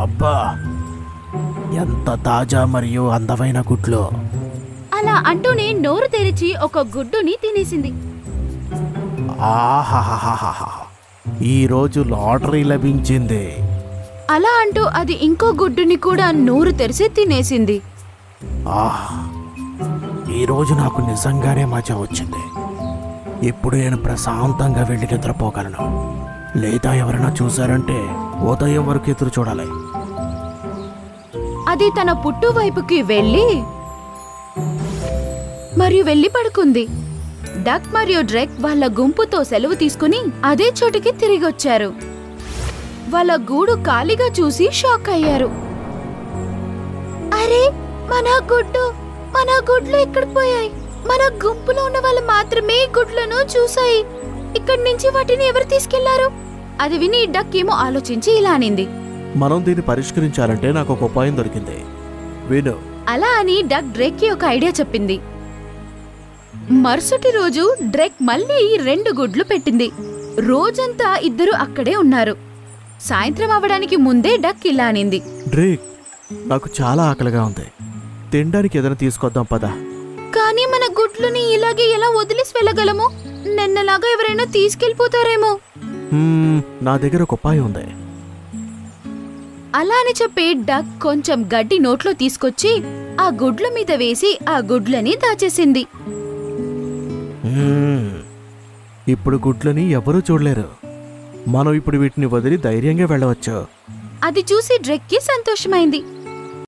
అబ్బా, ఎంత తాజా మరియు అందమైన గుడ్లు. అలా అంటూనే నోరు తెరిచి ఒక గుడ్డుని తినేసింది. ఆహాహాహాహా, ఈరోజు లాటరీ లభించింది. అలా అంటూ అది ఇంకో గుడ్డుని కూడా నోరు తెరిచి తినేసింది. ఈరోజు నాకు నిజంగానే మజా వచ్చింది. ఇప్పుడు నేను ప్రశాంతంగా వెళ్ళి నిద్రపోగలను. లేదా ఎవరైనా చూశారంటే ఉదయం వరకు ఎదురు చూడాలి. అది తన పుట్టు వైపుకి వెళ్ళి పడుకుంది. డక్ మరియు డ్రెక్ వాళ్ళ గుంపుతో సెలవు తీసుకుని అదే చోటుకి తిరిగొచ్చారు. వాళ్ళ గూడు ఖాళీగా చూసి షాక్ అయ్యారు. అరే, మన గుడ్లు ఎక్కడికి పోయాయి? మన గుంపులో ఉన్న వాళ్ళు మాత్రమే గుడ్లను చూసాయి. ఇక్కడి నుంచి వాటిని ఎవరు తీసుకెళ్లారు? అది విని డక్ ఏమో ఆలోచించి ఇలా అనింది, మనం దీన్ని పరిష్కరించాలంటే నాకు ఒక ఉపాయం దొరికింది, విను. అలా అని డక్ డ్రేక్ కి ఒక ఐడియా చెప్పింది. మరుసటి రోజు డ్రేక్ మళ్ళీ 2 గుడ్లు పెట్టింది. రోజంతా ఇద్దరు అక్కడే ఉన్నారు. సాయంత్రం అవడానికి ముందే డక్ ఇలా అనింది, డ్రేక్, నాకు చాలా ఆకలిగా ఉంది. తినడానికి ఏదైనా తీసుకొద్దాం పదా. కానీ మన గుడ్లని ఇలాగే ఎలా వదిలేసి వెళ్ళగలము? నిన్నలాగా ఎవరైనా తీసుకెళ్లిపోతారేమో. నా దగ్గర ఒక ఉపాయం ఉంది. అలా అని చెప్పి డక్ కొంచెం గడ్డి నోట్లో తీసుకొచ్చి ఆ గుడ్ల మీద వేసి ఆ గుడ్లని దాచేసింది. ఇప్పుడు గుడ్లని ఎవరూ చూడలేరు. మనం ఇప్పుడు వీటిని వదిలి ధైర్యంగా వెళ్ళవచ్చు. అది చూసి డ్రెక్కి సంతోషమైంది.